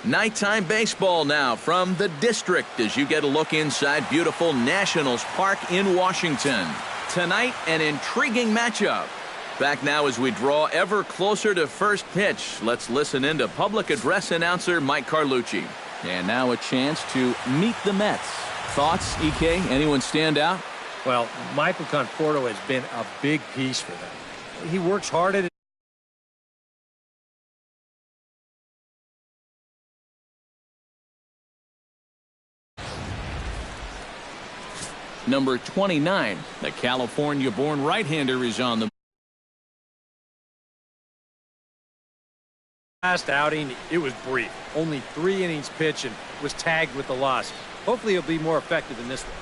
Nighttime baseball now from the district as you get a look inside beautiful Nationals Park in Washington. Tonight, an intriguing matchup. Back now as we draw ever closer to first pitch. Let's listen in to public address announcer Mike Carlucci. And now a chance to meet the Mets. Thoughts, EK? Anyone stand out? Well, Michael Conforto has been a big piece for them. He works hard at it. Number 29, the California-born right-hander is on the last outing. It was brief. Only 3 innings pitched and was tagged with the loss. Hopefully he'll be more effective in this one.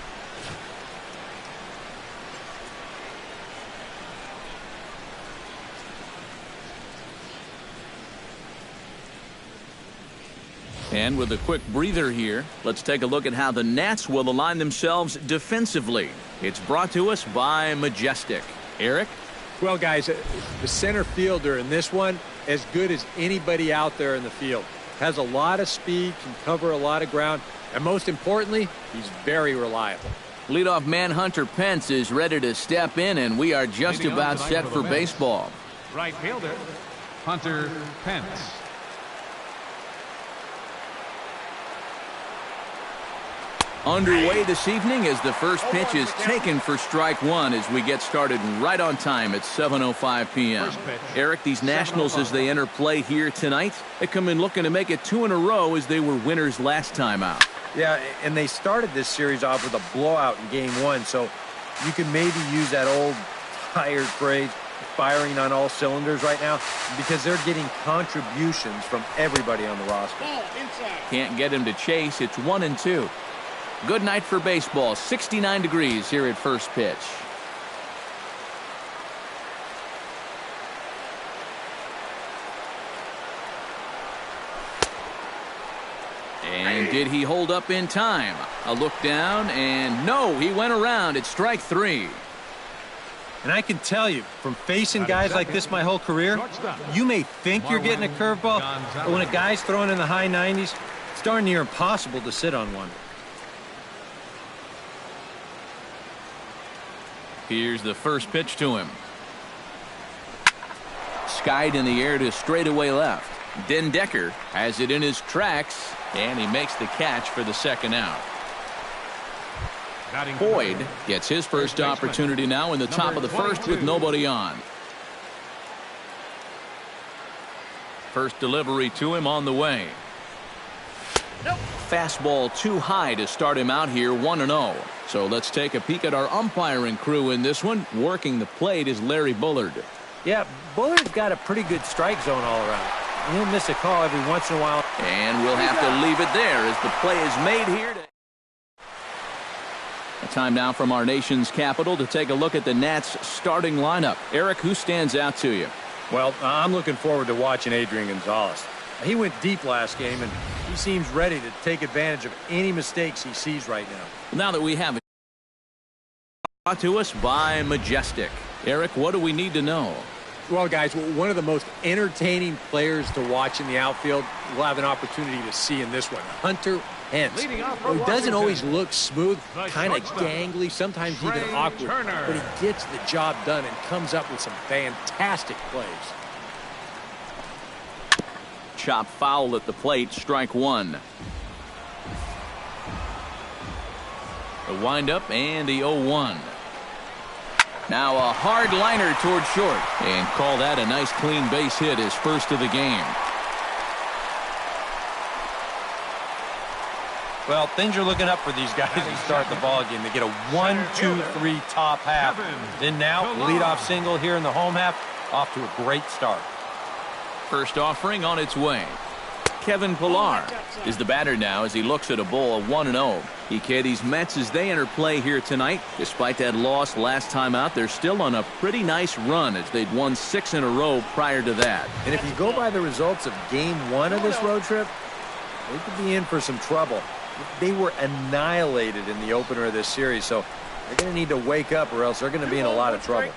And with a quick breather here, let's take a look at how the Nats will align themselves defensively. It's brought to us by Majestic. Eric? Well, guys, the center fielder in this one, as good as anybody out there in the field. Has a lot of speed, can cover a lot of ground, and most importantly, he's very reliable. Leadoff man Hunter Pence is ready to step in, and we are just about set for baseball. Right fielder, Hunter Pence. Underway this evening as the first pitch is taken for strike one as we get started right on time at 7:05 p.m. Eric, these Nationals as they enter play here tonight, they come in looking to make it 2 in a row as they were winners last time out. Yeah, and they started this series off with a blowout in game 1, so you can maybe use that old tired phrase, firing on all cylinders right now, because they're getting contributions from everybody on the roster. Can't get him to chase. It's 1-2. Good night for baseball. 69 degrees here at first pitch. And did he hold up in time? A look down, and no, he went around. It's strike 3. And I can tell you, from facing guys like this my whole career, you may think you're getting a curveball, but when a guy's throwing in the high 90s, it's darn near impossible to sit on one. Here's the first pitch to him. Skied in the air to straightaway left. Den Decker has it in his tracks, and he makes the catch for the second out. Boyd gets his first opportunity now in the top of the first with nobody on. First delivery to him on the way. Fastball too high to start him out here, 1-0. So let's take a peek at our umpiring crew in this one. Working the plate is Larry Bullard. Yeah, Bullard's got a pretty good strike zone all around. He'll miss a call every once in a while. And we'll have to leave it there as the play is made here. A time now from our nation's capital to take a look at the Nats starting lineup. Eric, who stands out to you? Well, I'm looking forward to watching Adrian Gonzalez. He went deep last game, and he seems ready to take advantage of any mistakes he sees right now. Now that we have it brought to us by Majestic. Eric, what do we need to know? Well, guys, one of the most entertaining players to watch in the outfield we'll have an opportunity to see in this one. Hunter Pence. He doesn't always look smooth, kind of gangly, sometimes even awkward, but he gets the job done and comes up with some fantastic plays. Chop foul at the plate, strike 1. The windup and the 0-1. Now a hard liner toward short, and call that a nice clean base hit, his first of the game. Well, things are looking up for these guys to start the ball game. They get a 1-2-3 top half. Then now, leadoff single here in the home half, off to a great start. First offering on its way. Kevin Pillar is the batter now as he looks at a ball of 1-0. EK, these Mets as they enter play here tonight, despite that loss last time out, they're still on a pretty nice run as they'd won 6 in a row prior to that. And if you go by the results of game 1 of this road trip, they could be in for some trouble. They were annihilated in the opener of this series, so they're going to need to wake up or else they're going to be in a lot of trouble.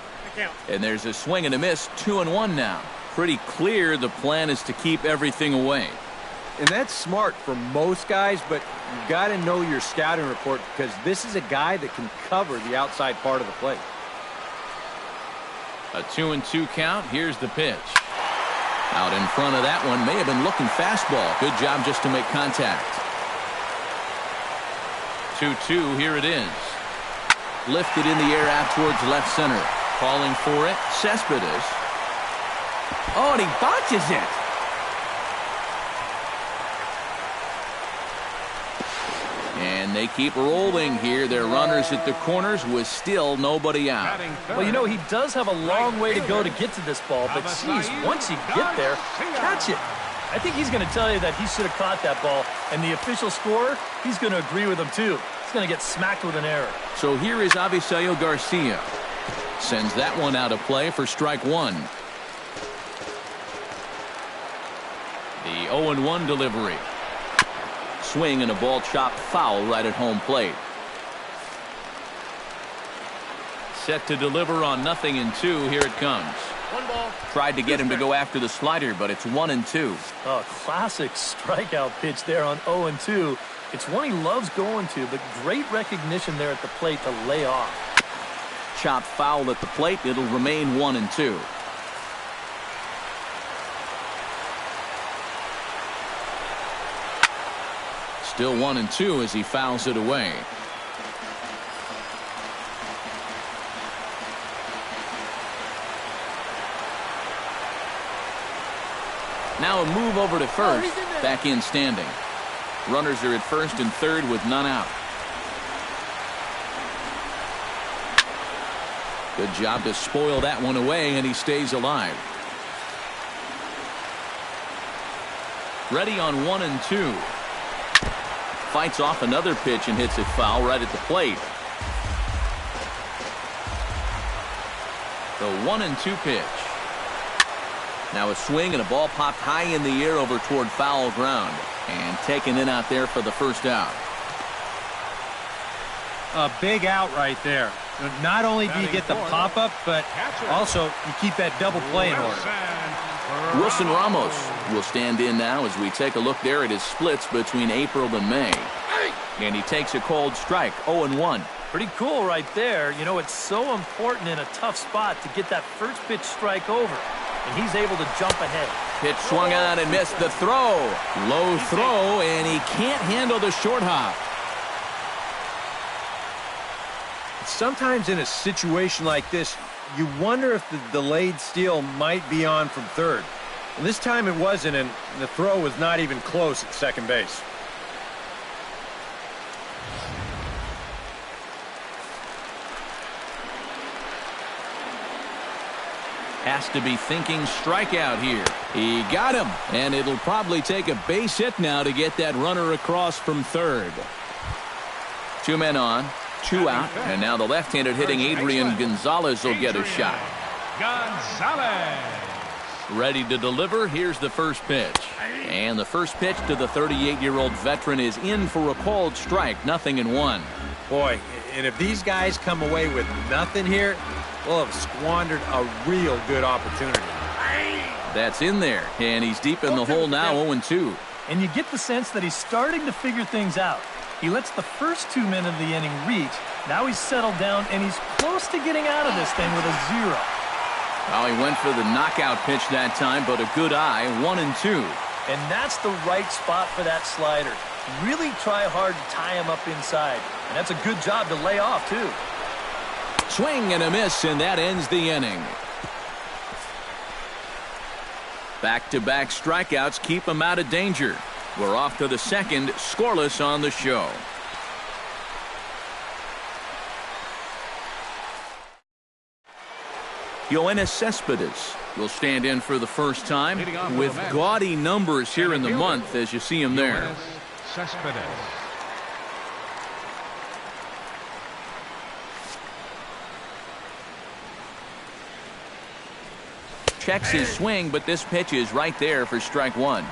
And there's a swing and a miss, 2-1 now. Pretty clear the plan is to keep everything away. And that's smart for most guys, but you've got to know your scouting report because this is a guy that can cover the outside part of the plate. A 2-2 count. Here's the pitch. Out in front of that one. May have been looking fastball. Good job just to make contact. 2-2. Here it is. Lifted in the air out towards left center. Calling for it. Cespedes. Oh, and he botches it. And they keep rolling here. Their runners at the corners with still nobody out. Well, you know, he does have a long way to go to get to this ball, but geez, once you get there, catch it. I think he's going to tell you that he should have caught that ball, and the official scorer, he's going to agree with him too. He's going to get smacked with an error. So here is Avisaíl Garcia. Sends that one out of play for strike one. The 0-1 delivery. Swing and a ball chopped foul right at home plate. Set to deliver on 0-2. Here it comes. One ball. Tried to get him to go after the slider, but it's 1-2. Oh, classic strikeout pitch there on 0-2. It's one he loves going to, but great recognition there at the plate to lay off. Chopped foul at the plate. It'll remain 1-2. Still 1-2 as he fouls it away. Now a move over to first. Back in standing. Runners are at first and third with none out. Good job to spoil that one away, and he stays alive. Ready on 1-2. Fights off another pitch and hits it foul right at the plate. The 1-2 pitch. Now a swing and a ball popped high in the air over toward foul ground and taken in out there for the first out. A big out right there. Not only do you get the pop-up, but also you keep that double play in order. Wilson Ramos will stand in now as we take a look there at his splits between April and May. And he takes a cold strike, 0-1. Pretty cool right there. You know, it's so important in a tough spot to get that first pitch strike over. And he's able to jump ahead. Pitch swung on and missed the throw. Low throw, and he can't handle the short hop. Sometimes in a situation like this, you wonder if the delayed steal might be on from third. And this time it wasn't, and the throw was not even close at second base. Has to be thinking strikeout here. He got him, and it'll probably take a base hit now to get that runner across from third. Two men on, two out, and now the left-handed hitting Adrian Gonzalez will get a shot. Gonzalez. Ready to deliver. Here's the first pitch. And the first pitch to the 38-year-old veteran is in for a called strike, 0-1. Boy, and if these guys come away with nothing here, we'll have squandered a real good opportunity. That's in there, and he's deep in the hole now, 0-2. And you get the sense that he's starting to figure things out. He lets the first 2 men of the inning reach. Now he's settled down, and he's close to getting out of this thing with a 0. Well, he went for the knockout pitch that time, but a good eye, 1-2. And that's the right spot for that slider. Really try hard to tie him up inside. And that's a good job to lay off, too. Swing and a miss, and that ends the inning. Back-to-back strikeouts keep him out of danger. We're off to the second, scoreless on the show. Yoenis Cespedes will stand in for the first time with gaudy numbers here in the month as you see him there. Cespedes. Checks his swing, but this pitch is right there for strike one.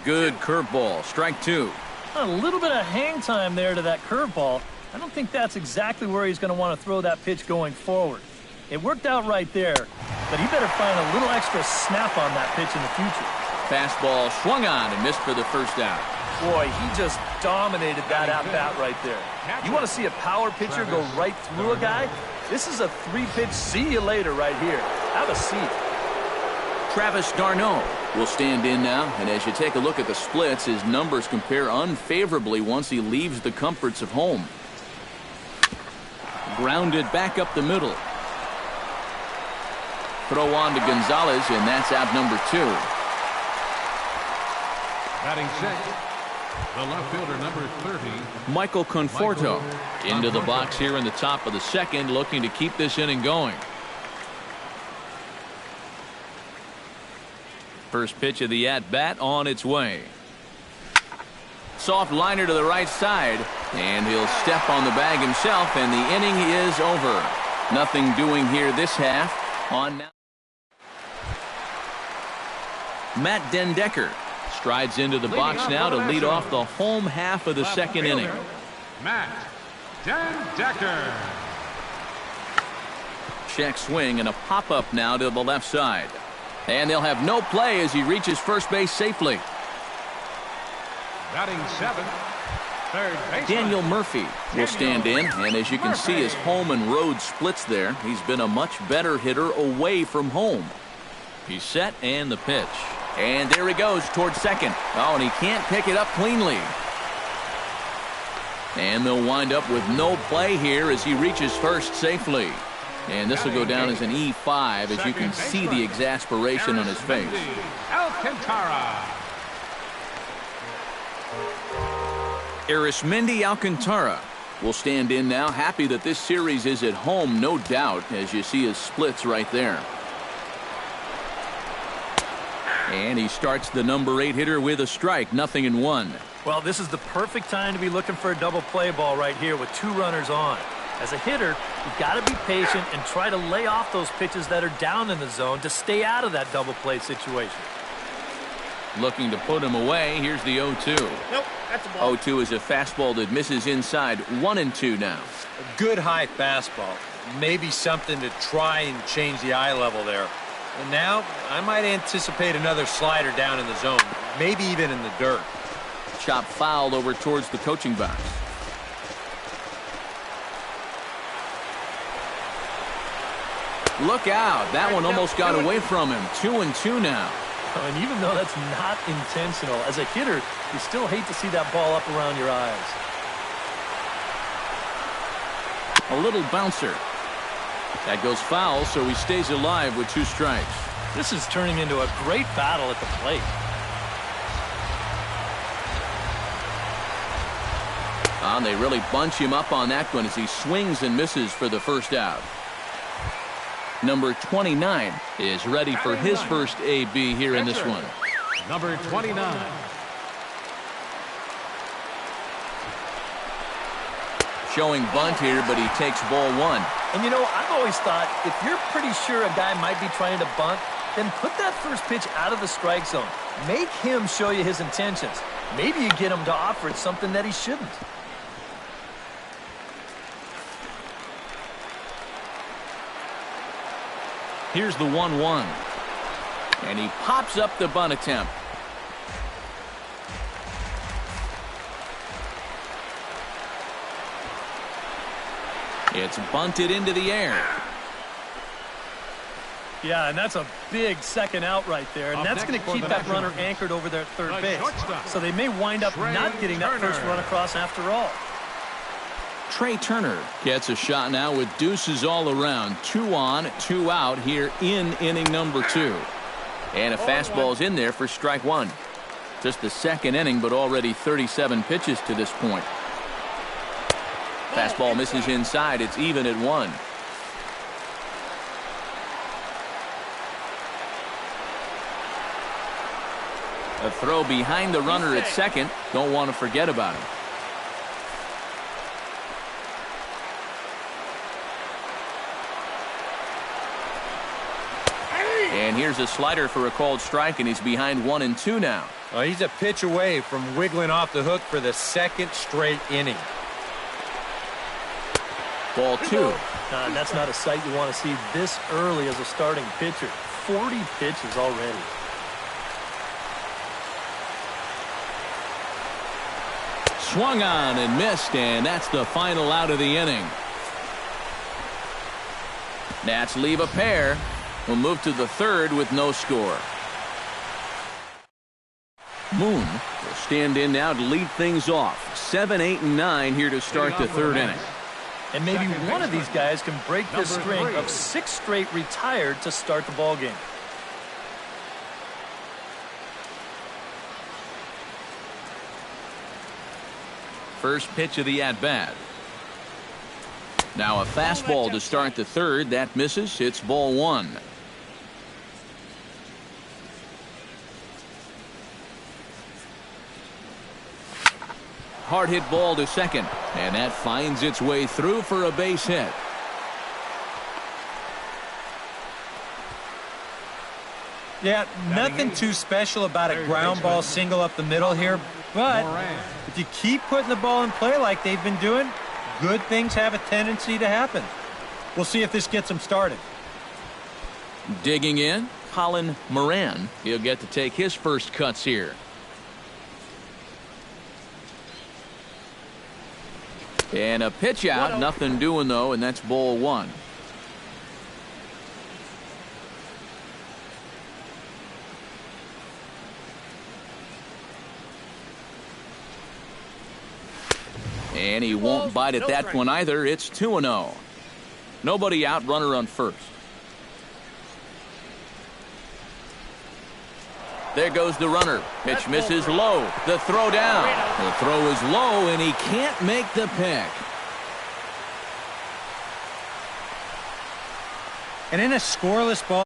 Good curveball, strike two. A little bit of hang time there to that curveball. I don't think that's exactly where he's going to want to throw that pitch going forward. It worked out right there, but he better find a little extra snap on that pitch in the future. Fastball swung on and missed for the first out. Boy, he just dominated that at-bat right there. You want to see a power pitcher go right through a guy? This is a 3-pitch see you later right here. Have a seat. Travis d'Arnaud will stand in now, and as you take a look at the splits, his numbers compare unfavorably once he leaves the comforts of home. Grounded back up the middle. Throw on to Gonzalez, and that's out number 2. Batting sixth, the left fielder, number 30. Michael Conforto into the box here in the top of the second, looking to keep this inning going. First pitch of the at-bat on its way. Soft liner to the right side, and he'll step on the bag himself, and the inning is over. Nothing doing here this half. On now, Matt den Dekker strides into the box now to lead off the home half of the second inning. Matt den Dekker. Check swing and a pop-up now to the left side. And they'll have no play as he reaches first base safely. Batting seventh, third baseman Daniel Murphy will stand in, and as you can see, his home and road splits there. He's been a much better hitter away from home. He's set, and the pitch. And there he goes towards second. Oh, and he can't pick it up cleanly. And they'll wind up with no play here as he reaches first safely. And this will go down as an E5 as you can see the exasperation on his face. Alcantara. Arismendi Alcantara will stand in now, happy that this series is at home, no doubt, as you see his splits right there. And he starts the number 8 hitter with a strike, 0-1. Well, this is the perfect time to be looking for a double play ball right here with 2 runners on. As a hitter, you've got to be patient and try to lay off those pitches that are down in the zone to stay out of that double play situation. Looking to put him away. Here's the 0-2. Nope, that's a ball. 0-2 is a fastball that misses inside. 1-2 now. A good high fastball. Maybe something to try and change the eye level there. And now I might anticipate another slider down in the zone, maybe even in the dirt. Chop fouled over towards the coaching box. Look out. That one almost got away from him. 2-2 now. And even though that's not intentional, as a hitter, you still hate to see that ball up around your eyes. A little bouncer. That goes foul, so he stays alive with 2 strikes. This is turning into a great battle at the plate. And they really bunch him up on that one as he swings and misses for the first out. Number 29 is ready for his first AB here in this one. Number 29. Showing bunt here, but he takes ball 1. And you know, I've always thought if you're pretty sure a guy might be trying to bunt, then put that first pitch out of the strike zone. Make him show you his intentions. Maybe you get him to offer it something that he shouldn't. Here's the 1-1. And he pops up the bunt attempt. It's bunted into the air. Yeah, and that's a big second out right there. And that's going to keep that runner anchored over their third base. So they may wind up not getting that first run across after all. Trey Turner gets a shot now with deuces all around. 2 on, 2 out here in inning number 2. And a fastball's in there for strike 1. Just the second inning, but already 37 pitches to this point. Fastball misses inside. It's even at 1. A throw behind the runner at second. Don't want to forget about him. And here's a slider for a called strike, and he's behind 1-2 now. He's a pitch away from wiggling off the hook for the second straight inning. Ball 2. That's not a sight you want to see this early as a starting pitcher. 40 pitches already. Swung on and missed, and that's the final out of the inning. Nats leave a pair. We'll move to the third with no score. Moon will stand in now to lead things off. 7, 8, and 9 here to start the third inning. And maybe one of these guys can break this string of 6 straight retired to start the ball game. First pitch of the at-bat. Now a fastball to start the third. That misses. It's ball 1. Hard hit ball to second, and that finds its way through for a base hit. Yeah, nothing too special about a ground ball single up the middle here, but if you keep putting the ball in play like they've been doing, good things have a tendency to happen. We'll see if this gets them started. Digging in, Colin Moran. He'll get to take his first cuts here. And a pitch out, nothing doing though, and that's ball 1. And he won't bite at that one either. It's 2-0. Nobody out, runner on first. There goes the runner. Pitch misses low. The throw down. The throw is low, and he can't make the pick. And in a scoreless ball,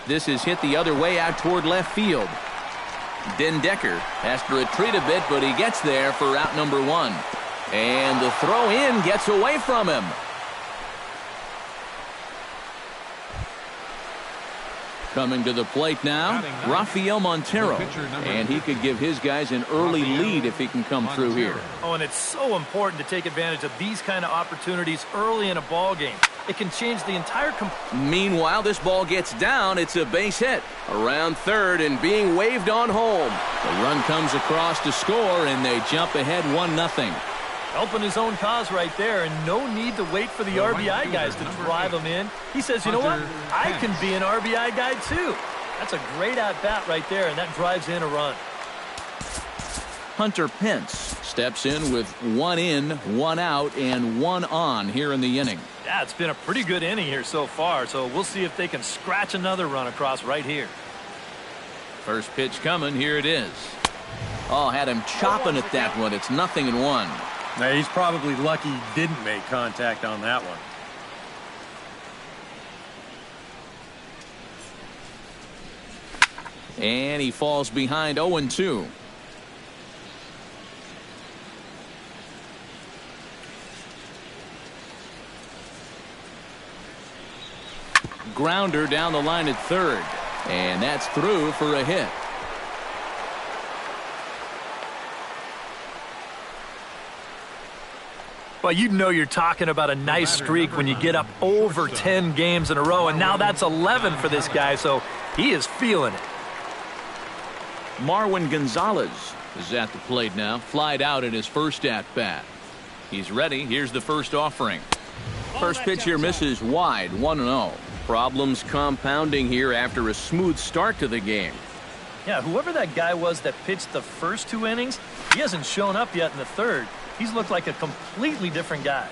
this is hit the other way out toward left field. Den Decker has to retreat a bit, but he gets there for out number 1. And the throw in gets away from him. Coming to the plate now, Rafael Montero. And he could give his guys an early lead if he can come through here. Oh, and it's so important to take advantage of these kind of opportunities early in a ball game. It can change the entire. Meanwhile, this ball gets down. It's a base hit. Around third and being waved on home. The run comes across to score, and they jump ahead 1-0. Helping his own cause right there, and no need to wait for the RBI guys to drive him in. He says, you know what? I can be an RBI guy too. That's a great at-bat right there, and that drives in a run. Hunter Pence steps in with 1 in, 1 out, and 1 on here in the inning. Yeah, it's been a pretty good inning here so far, so we'll see if they can scratch another run across right here. First pitch coming. Here it is. Oh, had him chopping at that one. It's 0-1. now he's probably lucky he didn't make contact on that one. And he falls behind 0-2. Grounder down the line at third. And that's through for a hit. Well, you know you're talking about a nice streak when you get up over 10 games in a row, and now that's 11 for this guy, so he is feeling it. Marwin Gonzalez is at the plate now, flied out in his first at-bat. He's ready. Here's the first offering. First pitch here misses wide, 1-0. Problems compounding here after a smooth start to the game. Yeah, whoever that guy was that pitched the first 2 innings, he hasn't shown up yet in the third. He's looked like a completely different guy.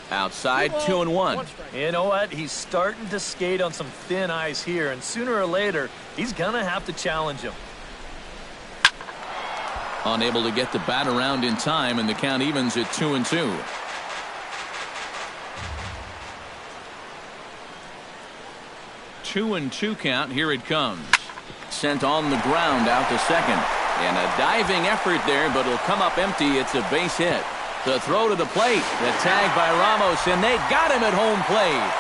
Outside, 2-1. You know what? He's starting to skate on some thin ice here, and sooner or later, he's going to have to challenge him. Unable to get the bat around in time, and the count evens at 2-2. Two and 2 count. Here it comes. sent on the ground out to second. And a diving effort there, but it'll come up empty. It's a base hit. The throw to the plate. The tag by Ramos, and they got him at home plate.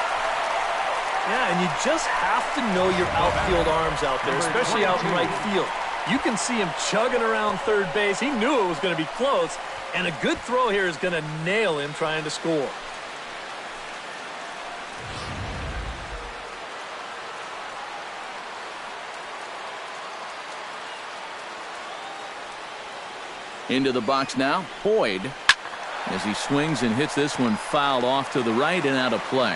Yeah, and you just have to know your outfield arms out there, especially out in right field. You can see him chugging around third base. He knew it was going to be close, and a good throw here is going to nail him trying to score. Into the box now, Boyd, as he swings and hits this one fouled off to the right and out of play.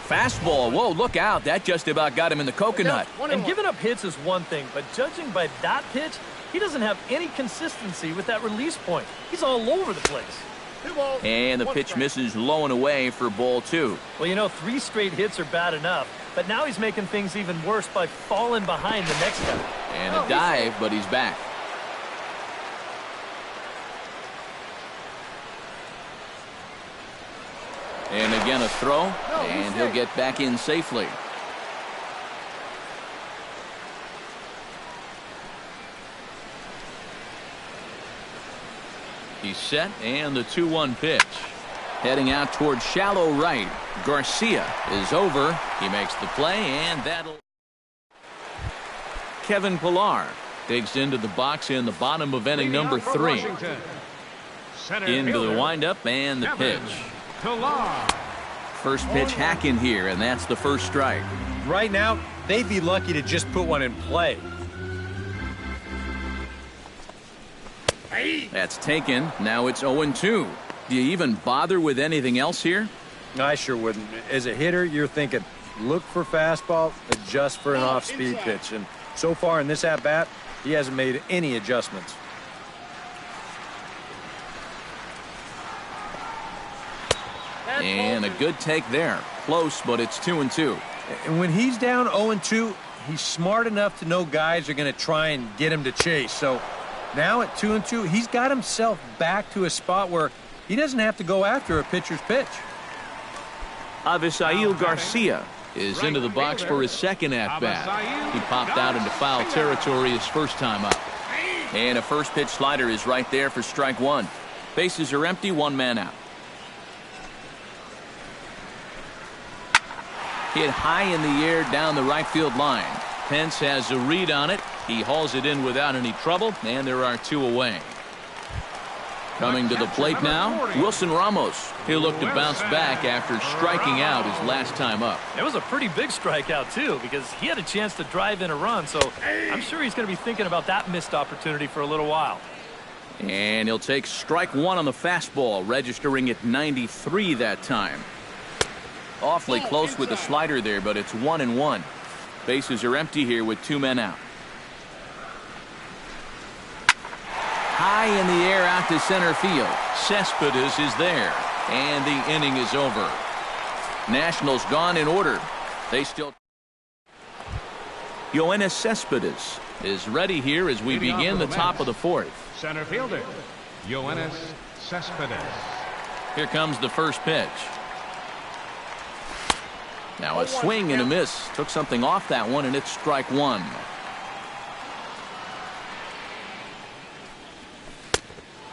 Fastball. Whoa, look out. That just about got him in the coconut. And giving up hits is one thing, but judging by that pitch, he doesn't have any consistency with that release point. He's all over the place. And the pitch misses low and away for ball 2. Well, you know, 3 straight hits are bad enough, but now he's making things even worse by falling behind the next guy. And a dive, but he's back. And again a throw, and he'll get back in safely. He's set, and the 2-1 pitch. Heading out towards shallow right. Garcia is over. He makes the play, and that'll... Kevin Pillar digs into the box in the bottom of inning number 3. Into the windup and the pitch. First pitch hack in here, and that's the first strike. Right now, they'd be lucky to just put one in play. That's taken. Now it's 0-2. Do you even bother with anything else here? I sure wouldn't. As a hitter, you're thinking, look for fastball, adjust for an off-speed pitch. And so far in this at-bat, he hasn't made any adjustments. And a good take there. Close, but it's 2-2. And when he's down 0-2, he's smart enough to know guys are going to try and get him to chase. So now at 2-2, he's got himself back to a spot where he doesn't have to go after a pitcher's pitch. Avisail Garcia is into the box for his second at-bat. He popped out into foul territory his first time up. And a first pitch slider is right there for strike 1. Bases are empty, 1 man out. Hit high in the air down the right field line. Pence has a read on it. He hauls it in without any trouble, and there are 2 away. Coming to the plate now, Wilson Ramos. He'll look to bounce back after striking out his last time up. It was a pretty big strikeout, too, because he had a chance to drive in a run, so I'm sure he's going to be thinking about that missed opportunity for a little while. And he'll take strike 1 on the fastball, registering at 93 that time. Awfully close with the slider there, but it's 1-1. Bases are empty here with 2 men out. High in the air out to center field. Cespedes is there, and the inning is over. Nationals gone in order. They still... Yoenis Cespedes is ready here as we begin the top of the 4th. Center fielder, Yoenis Cespedes. Here comes the first pitch. Now a swing and a miss. Took something off that one, and it's strike 1.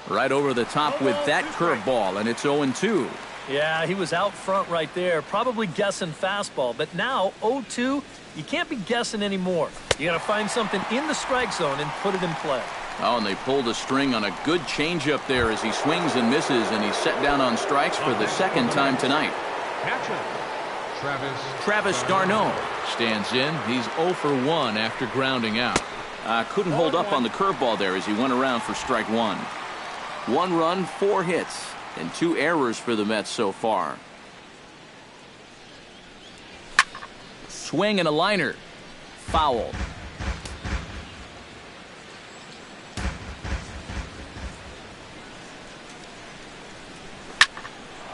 Right over the top with that curveball, and it's 0-2. Yeah, he was out front right there, probably guessing fastball. But now 0-2, you can't be guessing anymore. You got to find something in the strike zone and put it in play. Oh, and they pulled a string on a good changeup there as he swings and misses, and he's set down on strikes for the second time tonight. Travis d'Arnaud stands in. He's 0 for 1 after grounding out. Couldn't hold up on the curveball there as he went around for strike 1. 1 run, 4 hits, and 2 errors for the Mets so far. Swing and a liner. Foul.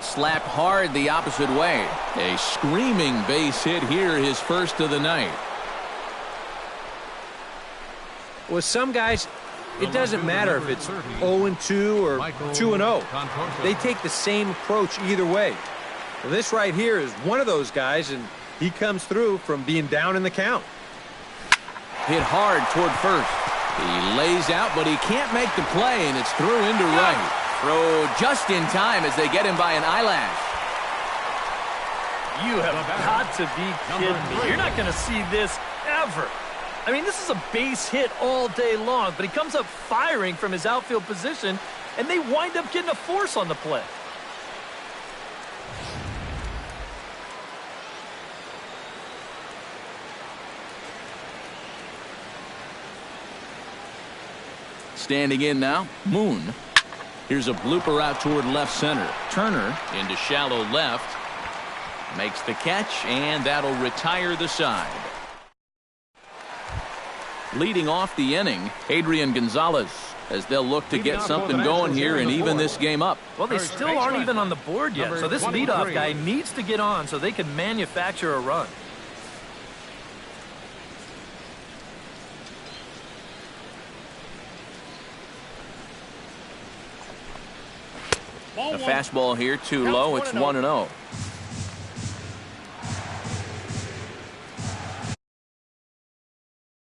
Slapped hard the opposite way. A screaming base hit here, his first of the night. With some guys, It doesn't matter if it's 0-2 or 2-0. They take the same approach either way. Well, this right here is one of those guys, and he comes through from being down in the count. Hit hard toward first. He lays out, but he can't make the play, and it's through into right. Throw just in time as they get him by an eyelash. You have got to be kidding me. You're not going to see this ever. I mean, this is a base hit all day long, but he comes up firing from his outfield position, and they wind up getting a force on the play. Standing in now, Moon. Here's a blooper out toward left center. Turner into shallow left. Makes the catch, and that'll retire the side. Leading off the inning, Adrian Gonzalez, as they'll look to get something going here and even this game up. Well, they still aren't even on the board yet, so this leadoff guy needs to get on so they can manufacture a run. A fastball here too low. It's 1-0.